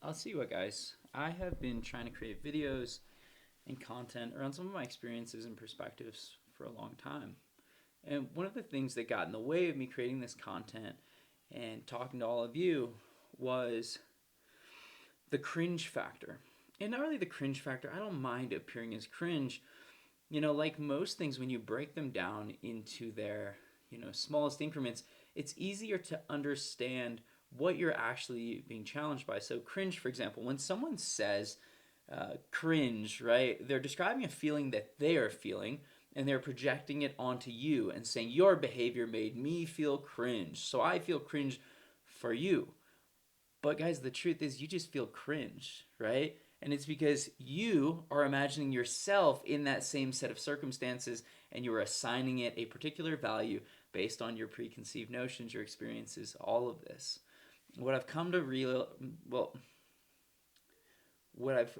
I'll see what, guys. I have been trying to create videos and content around some of my experiences and perspectives for a long time. And one of the things that got in the way of me creating this content and talking to all of you was the cringe factor. And not really the cringe factor, I don't mind appearing as cringe. Like most things, when you break them down into their, smallest increments, it's easier to understand what you're actually being challenged by. So, cringe, for example, when someone says cringe, right, they're describing a feeling that they are feeling and they're projecting it onto you and saying, your behavior made me feel cringe, so I feel cringe for you. But guys, the truth is you just feel cringe, right? And it's because you are imagining yourself in that same set of circumstances and you are assigning it a particular value based on your preconceived notions, your experiences, all of this. What I've come to what I've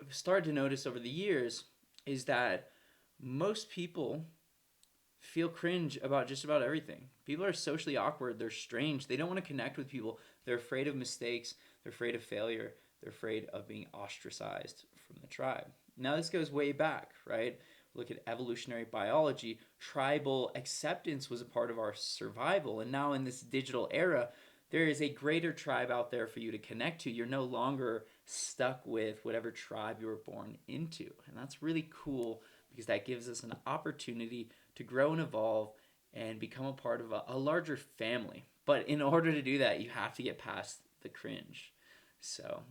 started to notice over the years is that most people feel cringe about just about everything. People are socially awkward. They're strange. They don't want to connect with people. They're afraid of mistakes. They're afraid of failure. They're afraid of being ostracized from the tribe. Now, this goes way back, right? Look at evolutionary biology. Tribal acceptance was a part of our survival. And now, in this digital era, there is a greater tribe out there for you to connect to. You're no longer stuck with whatever tribe you were born into. And that's really cool because that gives us an opportunity to grow and evolve and become a part of a larger family. But in order to do that, you have to get past the cringe. So,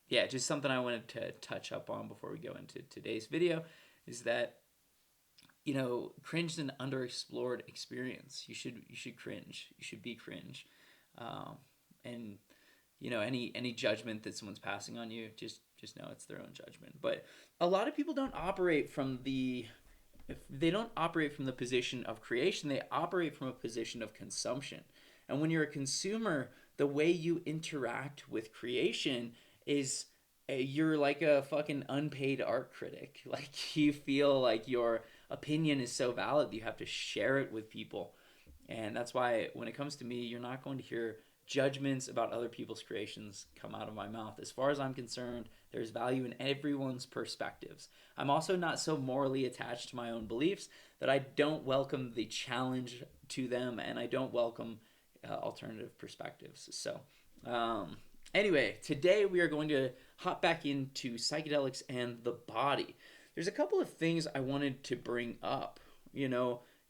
yeah, just something I wanted to touch up on before we go into today's video is that cringe is an underexplored experience. You should cringe. You should be cringe, and any judgment that someone's passing on you, just know it's their own judgment. But a lot of people don't operate from the if they don't operate from the position of creation, they operate from a position of consumption. And when you're a consumer, the way you interact with creation is you're like a fucking unpaid art critic. Like you feel like your opinion is so valid that you have to share it with people. And that's why when it comes to me, you're not going to hear judgments about other people's creations come out of my mouth. As far as I'm concerned, there's value in everyone's perspectives. I'm also not so morally attached to my own beliefs that I don't welcome the challenge to them and I don't welcome alternative perspectives. So, anyway, today we are going to hop back into psychedelics and the body. There's a couple of things I wanted to bring up.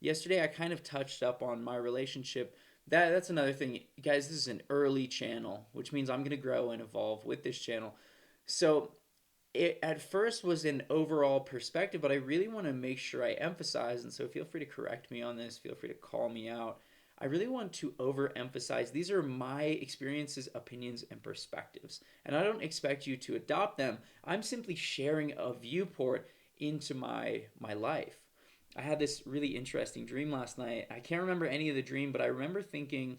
Yesterday I kind of touched up on my relationship. That's another thing. Guys, this is an early channel, which means I'm going to grow and evolve with this channel. So it at first was an overall perspective, but I really want to make sure I emphasize, and so feel free to correct me on this, feel free to call me out. I really want to overemphasize these are my experiences, opinions, and perspectives. And I don't expect you to adopt them. I'm simply sharing a viewport into my life. I had this really interesting dream last night. I can't remember any of the dream, but I remember thinking,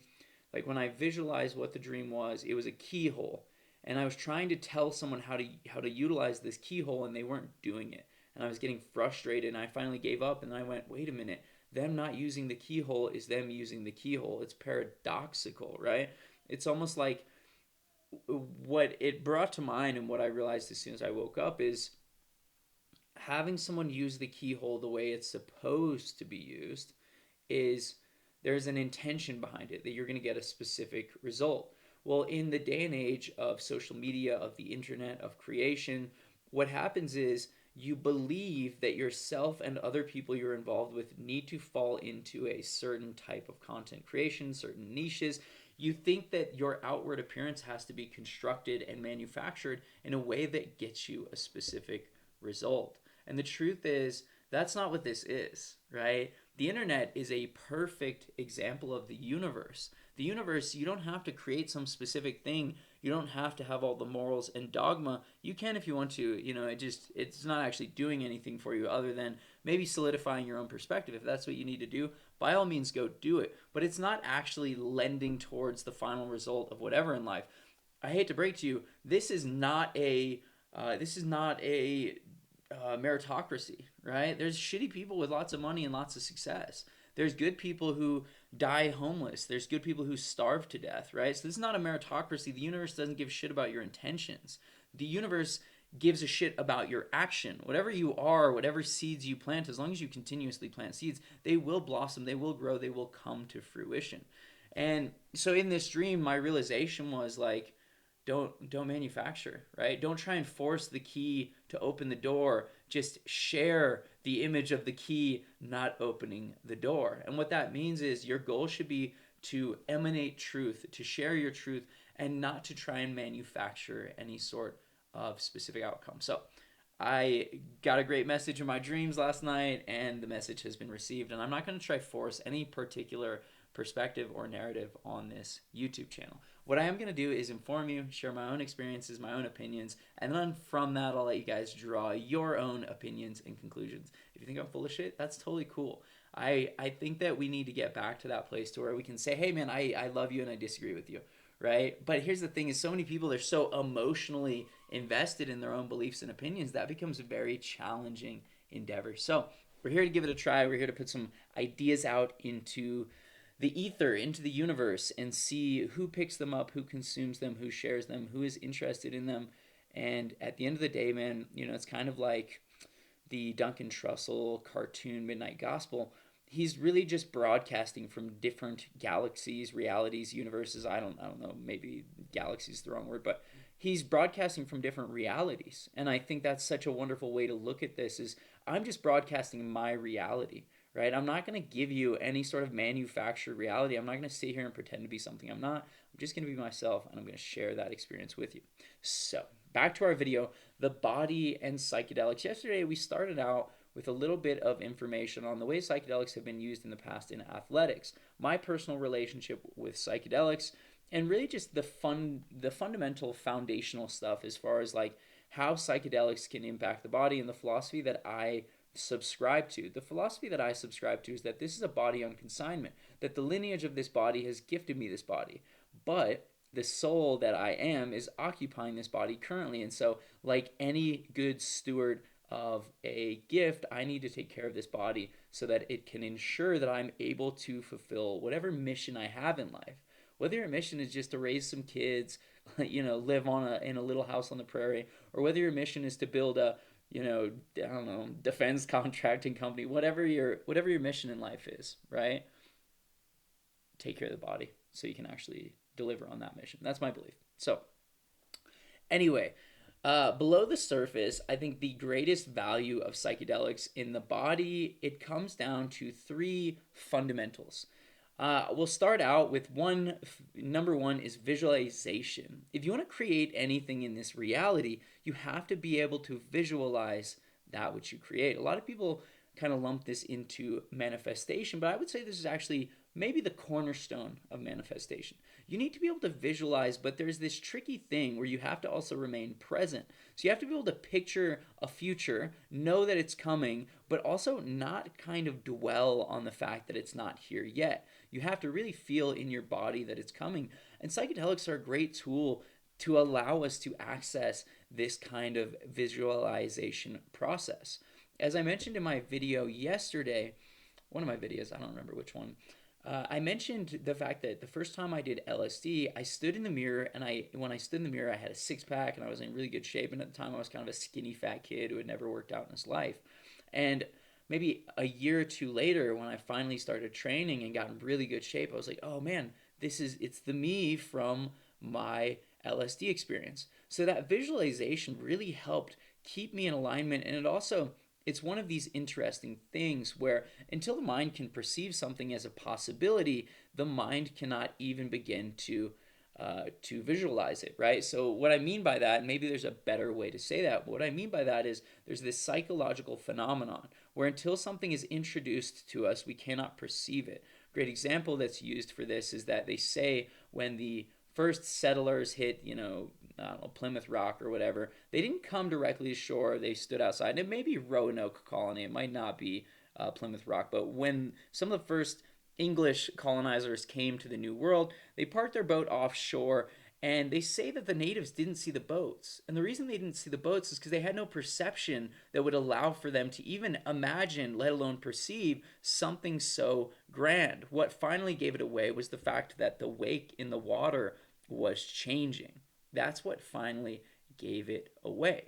like when I visualized what the dream was, it was a keyhole. And I was trying to tell someone how to utilize this keyhole and they weren't doing it. And I was getting frustrated and I finally gave up and I went, wait a minute. Them not using the keyhole is them using the keyhole. It's paradoxical, right? It's almost like what it brought to mind and what I realized as soon as I woke up is having someone use the keyhole the way it's supposed to be used is there's an intention behind it that you're going to get a specific result. Well, in the day and age of social media, of the internet, of creation, what happens is you believe that yourself and other people you're involved with need to fall into a certain type of content creation, certain niches. You think that your outward appearance has to be constructed and manufactured in a way that gets you a specific result. And the truth is, that's not what this is, right? The internet is a perfect example of the universe. The universe, you don't have to create some specific thing. You don't have to have all the morals and dogma. You can if you want to. It's not actually doing anything for you other than maybe solidifying your own perspective. If that's what you need to do, by all means, go do it. But it's not actually lending towards the final result of whatever in life. I hate to break to you, this is not a meritocracy, right? There's shitty people with lots of money and lots of success. There's good people who die homeless. There's good people who starve to death, right? So this is not a meritocracy. The universe doesn't give a shit about your intentions. The universe gives a shit about your action. Whatever you are, whatever seeds you plant, as long as you continuously plant seeds, they will blossom, they will grow, they will come to fruition. And so in this dream, my realization was like, don't manufacture, right? Don't try and force the key to open the door. Just share the image of the key not opening the door. And what that means is your goal should be to emanate truth, to share your truth, and not to try and manufacture any sort of specific outcome. So I got a great message in my dreams last night, and the message has been received. And I'm not going to try force any particular perspective or narrative on this YouTube channel. What I am going to do is inform you, share my own experiences, my own opinions, and then from that, I'll let you guys draw your own opinions and conclusions. If you think I'm full of shit, that's totally cool. I think that we need to get back to that place to where we can say, hey, man, I love you and I disagree with you, right? But here's the thing is so many people, they're so emotionally invested in their own beliefs and opinions, that becomes a very challenging endeavor. So we're here to give it a try. We're here to put some ideas out into the ether, into the universe, and see who picks them up, who consumes them, who shares them, who is interested in them. And at the end of the day, man, it's kind of like the Duncan Trussell cartoon Midnight Gospel. He's really just broadcasting from different galaxies, realities, universes. I don't know, maybe galaxy is the wrong word, but he's broadcasting from different realities. And I think that's such a wonderful way to look at this is I'm just broadcasting my reality, right? I'm not going to give you any sort of manufactured reality. I'm not going to sit here and pretend to be something I'm not. I'm just going to be myself, and I'm going to share that experience with you. So back to our video, the body and psychedelics. Yesterday, we started out with a little bit of information on the way psychedelics have been used in the past in athletics, my personal relationship with psychedelics, and really just the fundamental foundational stuff as far as like how psychedelics can impact the body and the philosophy that I subscribe to. The philosophy that I subscribe to is that this is a body on consignment, that the lineage of this body has gifted me this body, but the soul that I am is occupying this body currently. And so, like any good steward of a gift, I need to take care of this body so that it can ensure that I'm able to fulfill whatever mission I have in life. Whether your mission is just to raise some kids, live in a little house on the prairie, or whether your mission is to build a defense contracting company, whatever your mission in life is, right? Take care of the body so you can actually deliver on that mission. That's my belief. So anyway, below the surface, I think the greatest value of psychedelics in the body, it comes down to three fundamentals. We'll start out with number one is visualization. If you want to create anything in this reality, you have to be able to visualize that which you create. A lot of people kind of lump this into manifestation, but I would say this is actually maybe the cornerstone of manifestation. You need to be able to visualize, but there's this tricky thing where you have to also remain present. So you have to be able to picture a future, know that it's coming, but also not kind of dwell on the fact that it's not here yet. You have to really feel in your body that it's coming. And psychedelics are a great tool to allow us to access this kind of visualization process. As I mentioned in my video yesterday, one of my videos, I don't remember which one, I mentioned the fact that the first time I did LSD, I stood in the mirror, and when I stood in the mirror, I had a six-pack, and I was in really good shape, and at the time, I was kind of a skinny, fat kid who had never worked out in his life. And maybe a year or two later, when I finally started training and got in really good shape, I was like, oh man, it's the me from my LSD experience. So that visualization really helped keep me in alignment, and it's one of these interesting things where until the mind can perceive something as a possibility, the mind cannot even begin to visualize it, right? So what I mean by that, maybe there's a better way to say that, but what I mean by that is there's this psychological phenomenon where until something is introduced to us, we cannot perceive it. A great example that's used for this is that they say when the first settlers hit, Plymouth Rock or whatever, they didn't come directly to shore. They stood outside. And it may be Roanoke Colony. It might not be Plymouth Rock. But when some of the first English colonizers came to the New World, they parked their boat offshore And they say that the natives didn't see the boats. And the reason they didn't see the boats is because they had no perception that would allow for them to even imagine, let alone perceive, something so grand. What finally gave it away was the fact that the wake in the water was changing. That's what finally gave it away.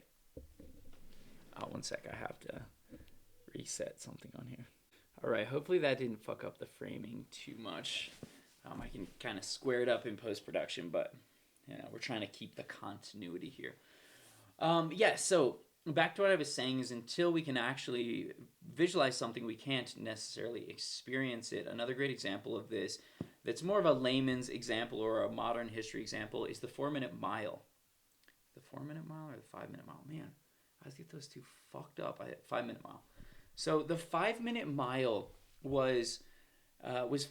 Oh, one sec, I have to reset something on here. All right, hopefully that didn't fuck up the framing too much. I can kind of square it up in post-production, but we're trying to keep the continuity here. So back to what I was saying is until we can actually visualize something, we can't necessarily experience it. Another great example of this that's more of a layman's example or a modern history example is the 4-minute mile. The 4-minute mile or the 5-minute mile? Man, I always get those two fucked up. 5-minute mile. So the 5-minute mile was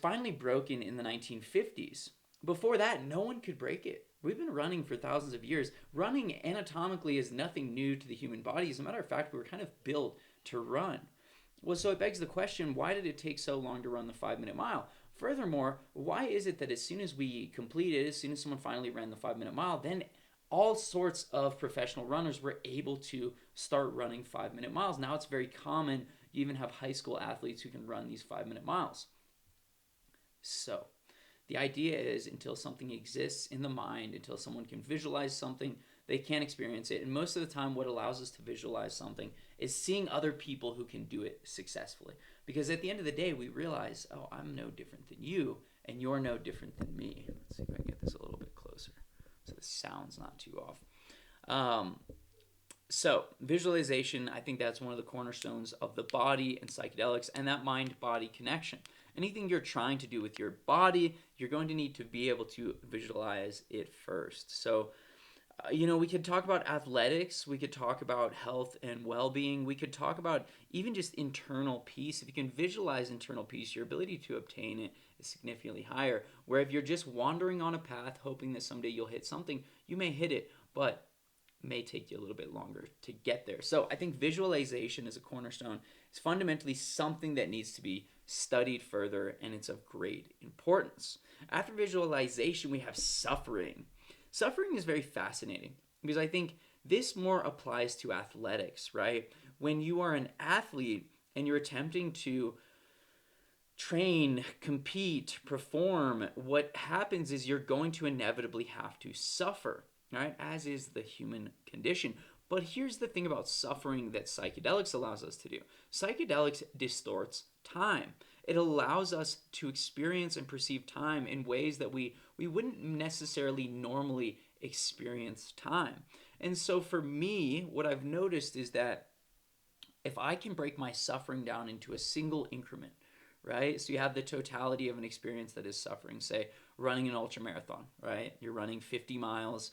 finally broken in the 1950s. Before that, no one could break it. We've been running for thousands of years. Running anatomically is nothing new to the human body. As a matter of fact, we were kind of built to run. Well, so it begs the question, why did it take so long to run the 5-minute mile? Furthermore, why is it that as soon as we complete it, as soon as someone finally ran the 5-minute mile, then all sorts of professional runners were able to start running 5-minute miles? Now it's very common. You even have high school athletes who can run these 5-minute miles. So the idea is until something exists in the mind, until someone can visualize something, they can't experience it. And most of the time what allows us to visualize something is seeing other people who can do it successfully. Because at the end of the day, we realize, oh, I'm no different than you, and you're no different than me. Let's see if I can get this a little bit closer so the sound's not too off. So visualization, I think that's one of the cornerstones of the body and psychedelics and that mind-body connection. Anything you're trying to do with your body, you're going to need to be able to visualize it first. So, we could talk about athletics. We could talk about health and well-being. We could talk about even just internal peace. If you can visualize internal peace, your ability to obtain it is significantly higher. Where if you're just wandering on a path, hoping that someday you'll hit something, you may hit it, but may take you a little bit longer to get there. So I think visualization as a cornerstone is fundamentally something that needs to be studied further, and it's of great importance. After visualization, we have suffering. Suffering is very fascinating because I think this more applies to athletics, right? When you are an athlete and you're attempting to train, compete, perform, what happens is you're going to inevitably have to suffer. Right? As is the human condition. But here's the thing about suffering that psychedelics allows us to do. Psychedelics distorts time. It allows us to experience and perceive time in ways that we wouldn't necessarily normally experience time. And so for me, what I've noticed is that if I can break my suffering down into a single increment, right? So you have the totality of an experience that is suffering, say running an ultra marathon, right? You're running 50 miles.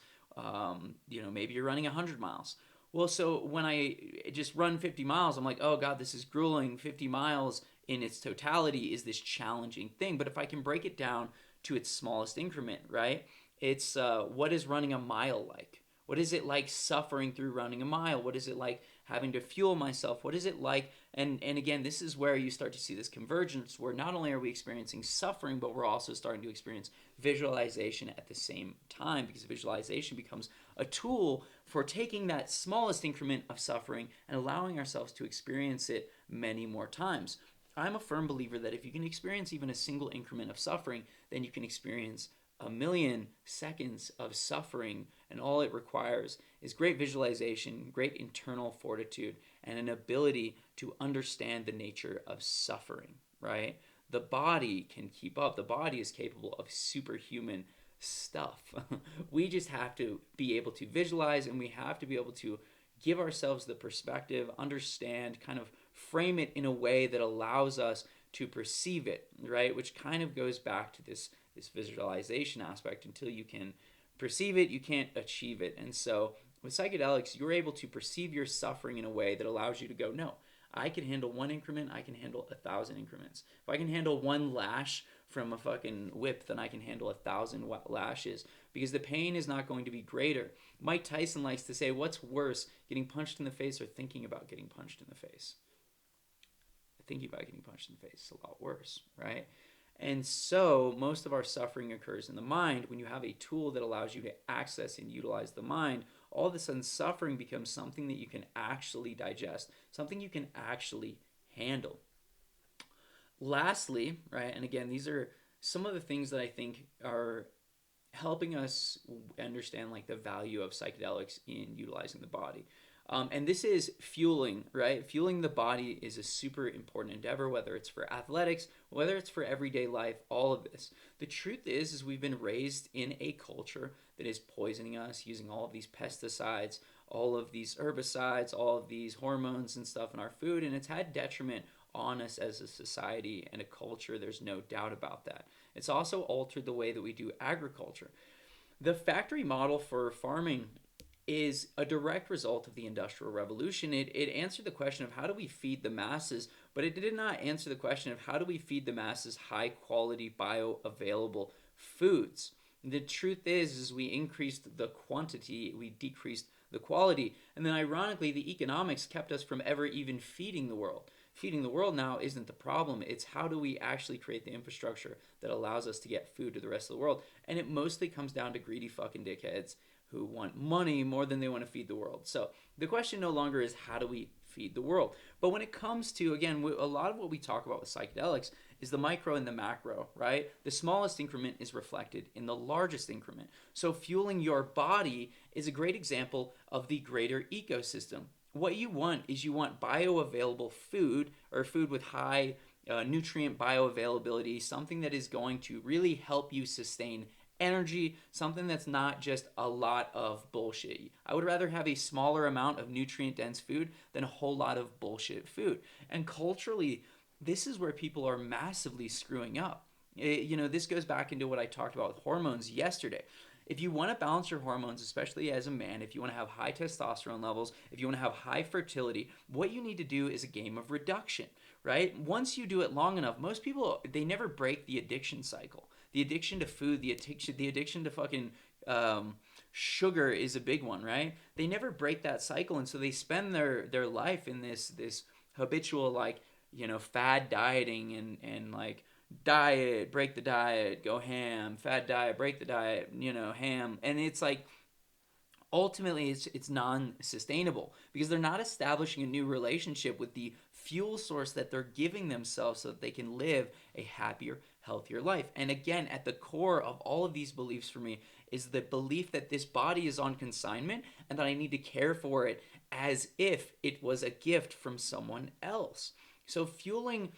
Maybe you're running 100 miles. Well, so when I just run 50 miles, I'm like, oh God, this is grueling. 50 miles in its totality is this challenging thing. But if I can break it down to its smallest increment, right? It's what is running a mile like? What is it like suffering through running a mile? What is it like having to fuel myself? What is it like? And again, this is where you start to see this convergence where not only are we experiencing suffering, but we're also starting to experience visualization at the same time, because visualization becomes a tool for taking that smallest increment of suffering and allowing ourselves to experience it many more times. I'm a firm believer that if you can experience even a single increment of suffering, then you can experience a million seconds of suffering, and all it requires is great visualization, great internal fortitude, and an ability to understand the nature of suffering, right? The body can keep up. The body is capable of superhuman stuff. We just have to be able to visualize, and we have to be able to give ourselves the perspective, understand, kind of frame it in a way that allows us to perceive it, right? Which kind of goes back to this visualization aspect. Until you can perceive it, you can't achieve it. And so with psychedelics, you're able to perceive your suffering in a way that allows you to go, no, I can handle one increment, I can handle 1,000 increments. If I can handle one lash from a fucking whip, then I can handle 1,000 lashes, because the pain is not going to be greater. Mike Tyson likes to say, what's worse, getting punched in the face or thinking about getting punched in the face? Thinking about getting punched in the face is a lot worse, right? And so most of our suffering occurs in the mind. When you have a tool that allows you to access and utilize the mind, all of a sudden suffering becomes something that you can actually digest, something you can actually handle. Lastly, right, and again, these are some of the things that I think are helping us understand like the value of psychedelics in utilizing the body. And this is fueling, right? Fueling the body is a super important endeavor, whether it's for athletics, whether it's for everyday life, all of this. The truth is we've been raised in a culture that is poisoning us, using all of these pesticides, all of these herbicides, all of these hormones and stuff in our food, and it's had detriment on us as a society and a culture. There's no doubt about that. It's also altered the way that we do agriculture. The factory model for farming is a direct result of the Industrial Revolution. It answered the question of how do we feed the masses, but it did not answer the question of how do we feed the masses high quality, bioavailable foods. The truth is we increased the quantity, we decreased the quality, and then ironically, the economics kept us from ever even feeding the world. Feeding the world now isn't the problem. It's how do we actually create the infrastructure that allows us to get food to the rest of the world. And it mostly comes down to greedy fucking dickheads who want money more than they want to feed the world. So the question no longer is how do we feed the world? But when it comes to, again, a lot of what we talk about with psychedelics is the micro and the macro, right? The smallest increment is reflected in the largest increment. So fueling your body is a great example of the greater ecosystem. What you want is you want bioavailable food or food with high nutrient bioavailability, something that is going to really help you sustain energy, something that's not just a lot of bullshit. I would rather have a smaller amount of nutrient dense food than a whole lot of bullshit food. And culturally, this is where people are massively screwing up. This goes back into what I talked about with hormones yesterday. If you want to balance your hormones, especially as a man, if you want to have high testosterone levels, if you want to have high fertility, what you need to do is a game of reduction, right? Once you do it long enough, most people, they never break the addiction cycle. The addiction to food, the addiction to fucking sugar is a big one, right? They never break that cycle, and so they spend their life in this habitual fad dieting and like diet, break the diet, go ham, fad diet, break the diet, ham, and it's like ultimately it's non-sustainable because they're not establishing a new relationship with the fuel source that they're giving themselves so that they can live a happier, healthier life. And again, at the core of all of these beliefs for me is the belief that this body is on consignment and that I need to care for it as if it was a gift from someone else. So fueling,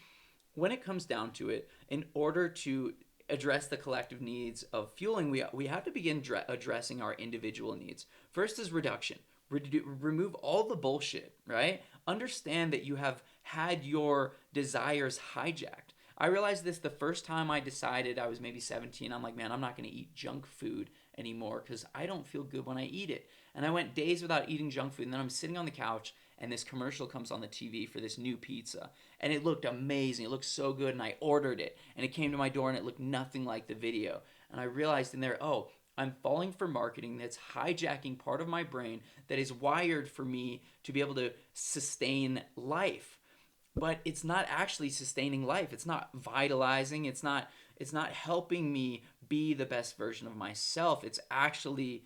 when it comes down to it, in order to address the collective needs of fueling, we have to begin addressing our individual needs. First is reduction. Remove all the bullshit, right? Understand that you have had your desires hijacked. I realized this the first time I decided. I was maybe 17. I'm like, man, I'm not going to eat junk food anymore because I don't feel good when I eat it. And I went days without eating junk food. And then I'm sitting on the couch and this commercial comes on the TV for this new pizza. And it looked amazing. It looked so good. And I ordered it. And it came to my door and it looked nothing like the video. And I realized in there, oh, I'm falling for marketing that's hijacking part of my brain that is wired for me to be able to sustain life. But it's not actually sustaining life. It's not vitalizing. It's not helping me be the best version of myself. It's actually,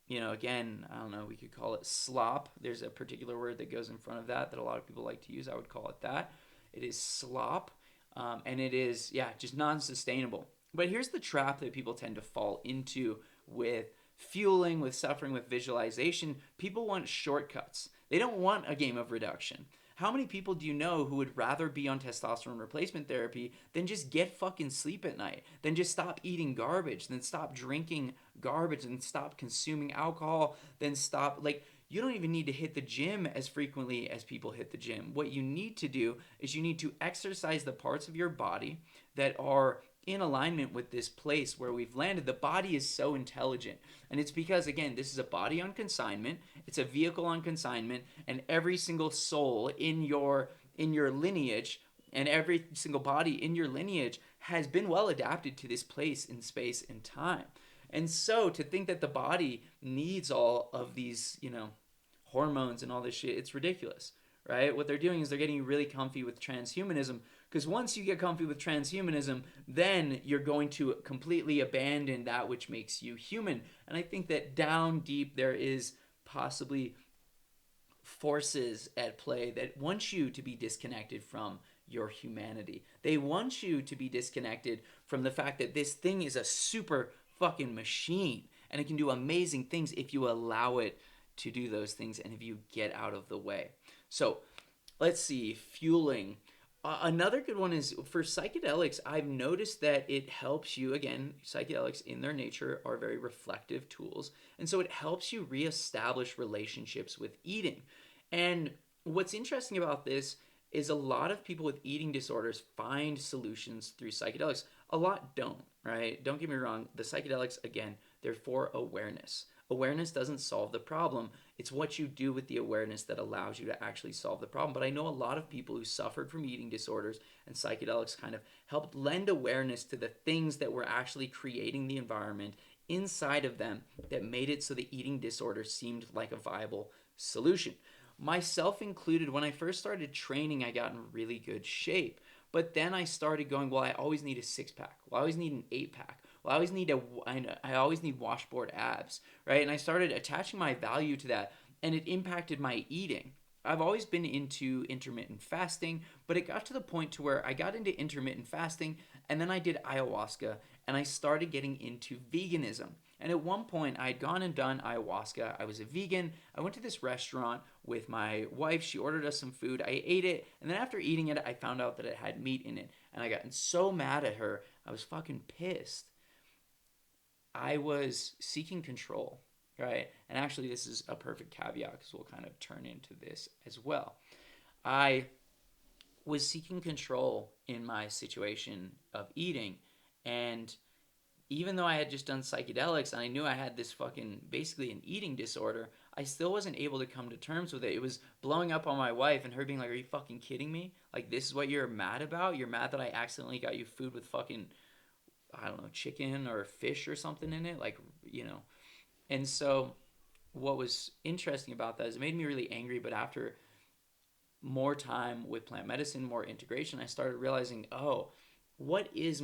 again, I don't know, we could call it slop. There's a particular word that goes in front of that a lot of people like to use. I would call it that. It is slop. And it is, just non-sustainable. But here's the trap that people tend to fall into with fueling, with suffering, with visualization. People want shortcuts. They don't want a game of reduction. How many people do you know who would rather be on testosterone replacement therapy than just get fucking sleep at night, than just stop eating garbage, then stop drinking garbage, and stop consuming alcohol, then stop, you don't even need to hit the gym as frequently as people hit the gym. What you need to do is you need to exercise the parts of your body that are in alignment with this place where we've landed. The body is so intelligent. And it's because, again, this is a body on consignment. It's a vehicle on consignment. And every single soul in your lineage and every single body in your lineage has been well adapted to this place in space and time. And so to think that the body needs all of these, hormones and all this shit, it's ridiculous, right? What they're doing is they're getting really comfy with transhumanism Because once you get comfy with transhumanism, then you're going to completely abandon that which makes you human. And I think that down deep there is possibly forces at play that want you to be disconnected from your humanity. They want you to be disconnected from the fact that this thing is a super fucking machine and it can do amazing things if you allow it to do those things and if you get out of the way. So, let's see, fueling. Another good one is for psychedelics. I've noticed that it helps you, again, psychedelics in their nature are very reflective tools. And so it helps you reestablish relationships with eating. And what's interesting about this is a lot of people with eating disorders find solutions through psychedelics. A lot don't, right? Don't get me wrong. The psychedelics, again, they're for awareness. Awareness doesn't solve the problem. It's what you do with the awareness that allows you to actually solve the problem. But I know a lot of people who suffered from eating disorders, and psychedelics kind of helped lend awareness to the things that were actually creating the environment inside of them that made it so the eating disorder seemed like a viable solution. Myself included, when I first started training, I got in really good shape. But then I started going, well, I always need a 6-pack. Well, I always need an 8-pack. Well, I always need washboard abs, right? And I started attaching my value to that, and it impacted my eating. I've always been into intermittent fasting, but it got to the point to where I got into intermittent fasting, and then I did ayahuasca, and I started getting into veganism. And at one point, I had gone and done ayahuasca. I was a vegan. I went to this restaurant with my wife. She ordered us some food. I ate it. And then after eating it, I found out that it had meat in it. And I got so mad at her. I was fucking pissed. I was seeking control, right? And actually, this is a perfect caveat because we'll kind of turn into this as well. I was seeking control in my situation of eating. And even though I had just done psychedelics and I knew I had this fucking basically an eating disorder, I still wasn't able to come to terms with it. It was blowing up on my wife and her being like, "Are you fucking kidding me? Like, this is what you're mad about? You're mad that I accidentally got you food with fucking, I don't know, chicken or fish or something in it?" Like, you know. And so what was interesting about that is it made me really angry, but after more time with plant medicine, more integration, I started realizing, oh, what is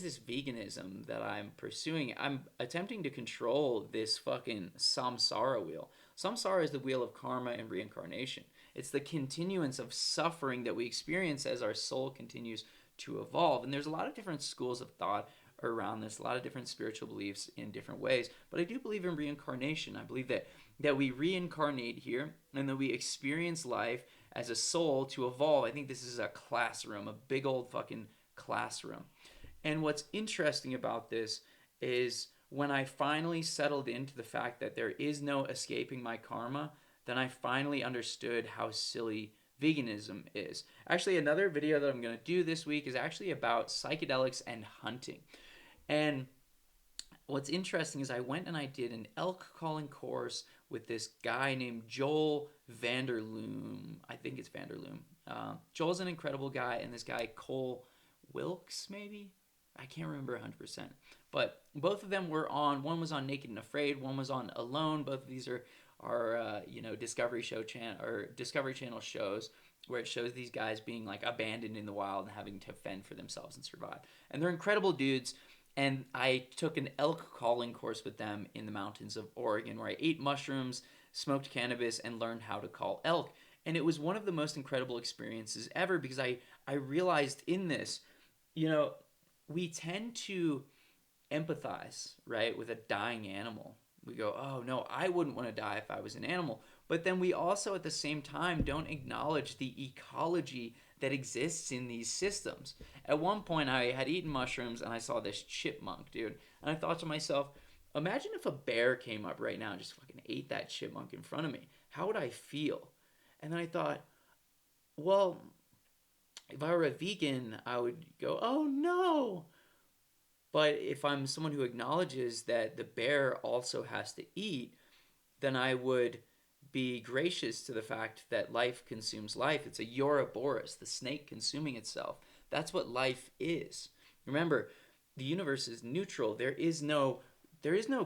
this veganism that I'm pursuing? I'm attempting to control this fucking samsara wheel. Samsara is the wheel of karma and reincarnation. It's the continuance of suffering that we experience as our soul continues to evolve. And there's a lot of different schools of thought around this, a lot of different spiritual beliefs in different ways. But I do believe in reincarnation. I believe that we reincarnate here and that we experience life as a soul to evolve. I think this is a classroom, a big old fucking classroom. And what's interesting about this is when I finally settled into the fact that there is no escaping my karma, then I finally understood how silly veganism is. Actually, another video that I'm going to do this week is actually about psychedelics and hunting. And what's interesting is I went and I did an elk calling course with this guy named Joel Vanderloom. I think it's Vanderloom. Joel's an incredible guy, and this guy, Cole Wilkes, maybe? I can't remember 100%. But both of them were on, one was on Naked and Afraid, one was on Alone. Both of these are Discovery Channel shows where it shows these guys being like abandoned in the wild and having to fend for themselves and survive. And they're incredible dudes. And I took an elk calling course with them in the mountains of Oregon where I ate mushrooms, smoked cannabis, and learned how to call elk. And it was one of the most incredible experiences ever because I realized in this, we tend to empathize, right, with a dying animal. We go, oh, no, I wouldn't want to die if I was an animal. But then we also, at the same time, don't acknowledge the ecology that exists in these systems. At one point, I had eaten mushrooms, and I saw this chipmunk, dude. And I thought to myself, imagine if a bear came up right now and just fucking ate that chipmunk in front of me. How would I feel? And then I thought, well, if I were a vegan, I would go, oh, no. But if I'm someone who acknowledges that the bear also has to eat, then I would be gracious to the fact that life consumes life. It's a Ouroboros, the snake consuming itself. That's what life is. Remember, the universe is neutral. There is no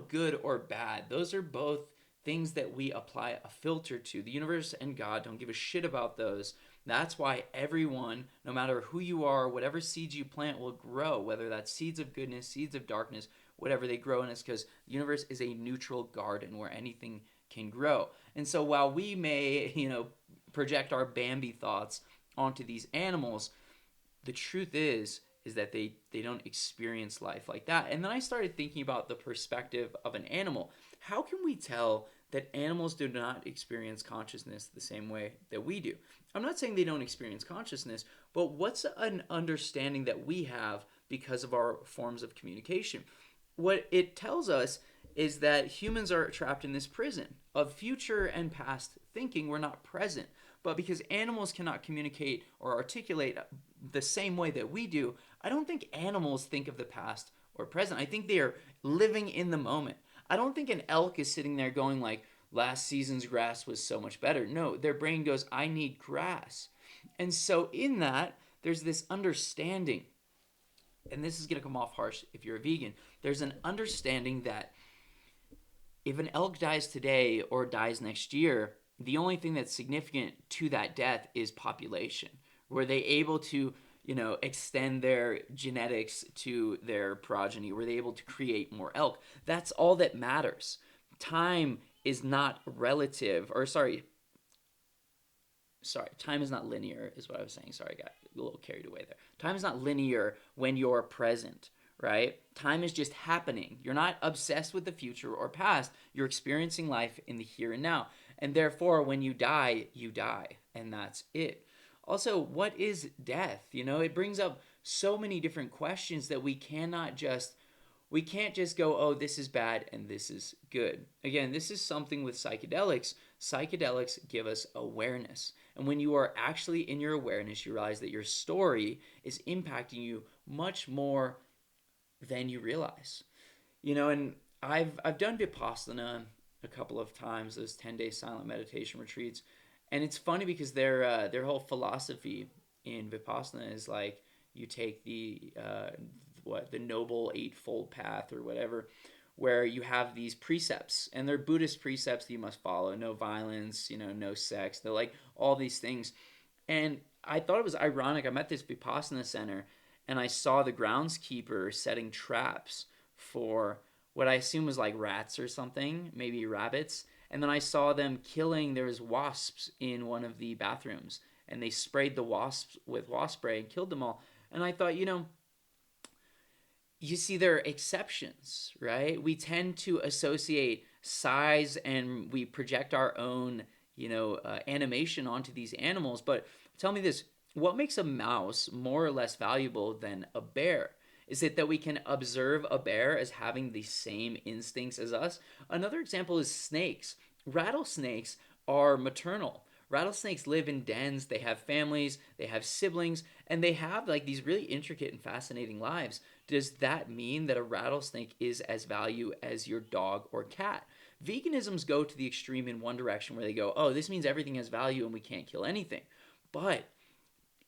good or bad. Those are both things that we apply a filter to. The universe and God don't give a shit about those. That's why everyone, no matter who you are, whatever seeds you plant will grow, whether that's seeds of goodness, seeds of darkness, whatever they grow in. It's because the universe is a neutral garden where anything can grow. And so while we may, project our Bambi thoughts onto these animals, the truth is that they don't experience life like that. And then I started thinking about the perspective of an animal. How can we tell that animals do not experience consciousness the same way that we do? I'm not saying they don't experience consciousness, but what's an understanding that we have because of our forms of communication? What it tells us is that humans are trapped in this prison of future and past thinking. We're not present. But because animals cannot communicate or articulate the same way that we do, I don't think animals think of the past or present. I think they are living in the moment. I don't think an elk is sitting there going like, last season's grass was so much better. No, their brain goes, I need grass. And so in that, there's this understanding, and this is going to come off harsh if you're a vegan, there's an understanding that if an elk dies today or dies next year, the only thing that's significant to that death is population. Were they able to, extend their genetics to their progeny? Were they able to create more elk? That's all that matters. Time is not relative, or time is not linear, is what I was saying. Sorry, I got a little carried away there. Time is not linear when you're present, right? Time is just happening. You're not obsessed with the future or past. You're experiencing life in the here and now. And therefore, when you die, and that's it. Also, what is death? It brings up so many different questions that we can't just go, oh, this is bad and this is good. Again, this is something with psychedelics. Psychedelics give us awareness. And when you are actually in your awareness, you realize that your story is impacting you much more than you realize. And I've done Vipassana a couple of times, those 10-day silent meditation retreats. And it's funny because their whole philosophy in Vipassana is like, you take the Noble Eightfold Path or whatever, where you have these precepts, and they're Buddhist precepts that you must follow. No violence, no sex. They're like all these things. And I thought it was ironic. I'm at this Vipassana center, and I saw the groundskeeper setting traps for what I assume was like rats or something, maybe rabbits. And then I saw them killing, there was wasps in one of the bathrooms, and they sprayed the wasps with wasp spray and killed them all. And I thought, you see, there are exceptions, right? We tend to associate size and we project our own, animation onto these animals. But tell me this, what makes a mouse more or less valuable than a bear? Is it that we can observe a bear as having the same instincts as us? Another example is snakes. Rattlesnakes are maternal. Rattlesnakes live in dens, they have families, they have siblings, and they have like these really intricate and fascinating lives. Does that mean that a rattlesnake is as valuable as your dog or cat? Veganisms go to the extreme in one direction where they go, oh, this means everything has value and we can't kill anything. But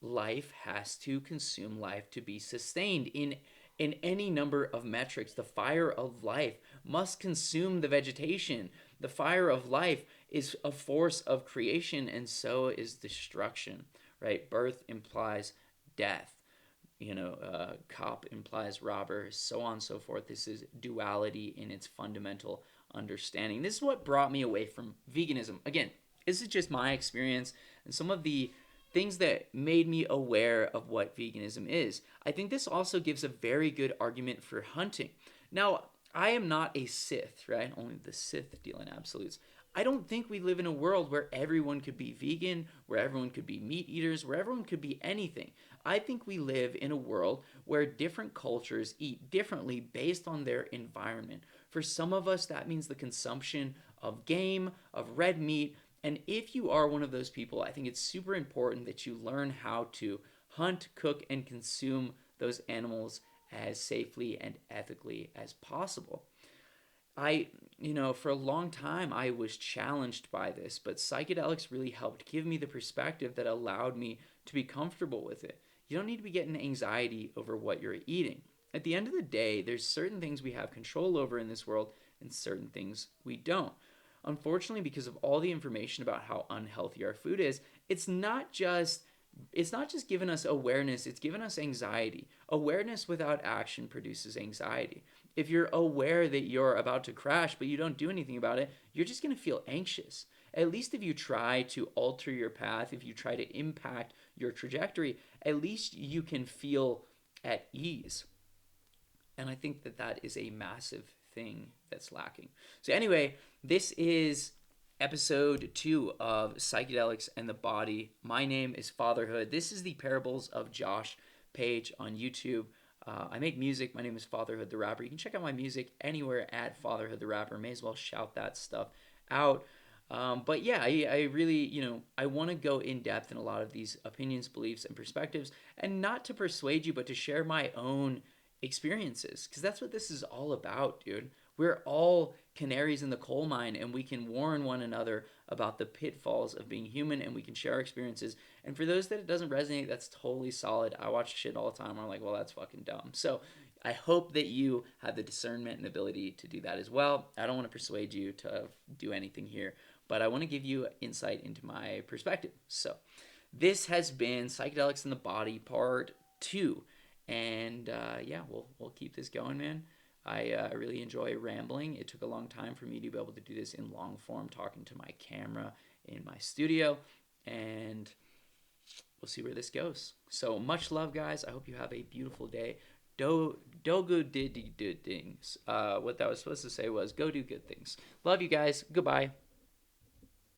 life has to consume life to be sustained in any number of metrics. The fire of life must consume the vegetation. The fire of life is a force of creation, and so is destruction, right? Birth implies death. Cop implies robber, so on and so forth. This is duality in its fundamental understanding. This is what brought me away from veganism. Again, this is just my experience and some of the things that made me aware of what veganism is. I think this also gives a very good argument for hunting. Now, I am not a Sith, right? Only the Sith deal in absolutes. I don't think we live in a world where everyone could be vegan, where everyone could be meat eaters, where everyone could be anything. I think we live in a world where different cultures eat differently based on their environment. For some of us, that means the consumption of game, of red meat. And if you are one of those people, I think it's super important that you learn how to hunt, cook, and consume those animals as safely and ethically as possible. For a long time, I was challenged by this, but psychedelics really helped give me the perspective that allowed me to be comfortable with it. You don't need to be getting anxiety over what you're eating. At the end of the day, there's certain things we have control over in this world and certain things we don't. unfortunately, because of all the information about how unhealthy our food is, it's not just giving us awareness, it's giving us anxiety. Awareness without action produces anxiety. If you're aware that you're about to crash but you don't do anything about it, you're just going to feel anxious. At least if you try to alter your path, if you try to impact your trajectory, at least you can feel at ease. And I think that that is a massive thing that's lacking. So, anyway, this is episode 2 of Psychedelics and the Body. My name is Fatherhood. This is the Parables of Josh page on YouTube. I make music. My name is Fatherhood the Rapper. You can check out my music anywhere at Fatherhood the Rapper. May as well shout that stuff out. But yeah, I really, I want to go in depth in a lot of these opinions, beliefs, and perspectives, and not to persuade you, but to share my own experiences, because that's what this is all about, dude. We're all canaries in the coal mine, and we can warn one another about the pitfalls of being human, and we can share our experiences. And for those that it doesn't resonate, that's totally solid. I watch shit all the time. I'm like, well, that's fucking dumb. So I hope that you have the discernment and ability to do that as well. I don't want to persuade you to do anything here, but I want to give you insight into my perspective. So this has been Psychedelics in the Body Part 2. And yeah, we'll keep this going, man. I really enjoy rambling. It took a long time for me to be able to do this in long form, talking to my camera in my studio, and we'll see where this goes. So much love, guys. I hope you have a beautiful day. Dogu did good things. What that was supposed to say was go do good things. Love you guys. Goodbye.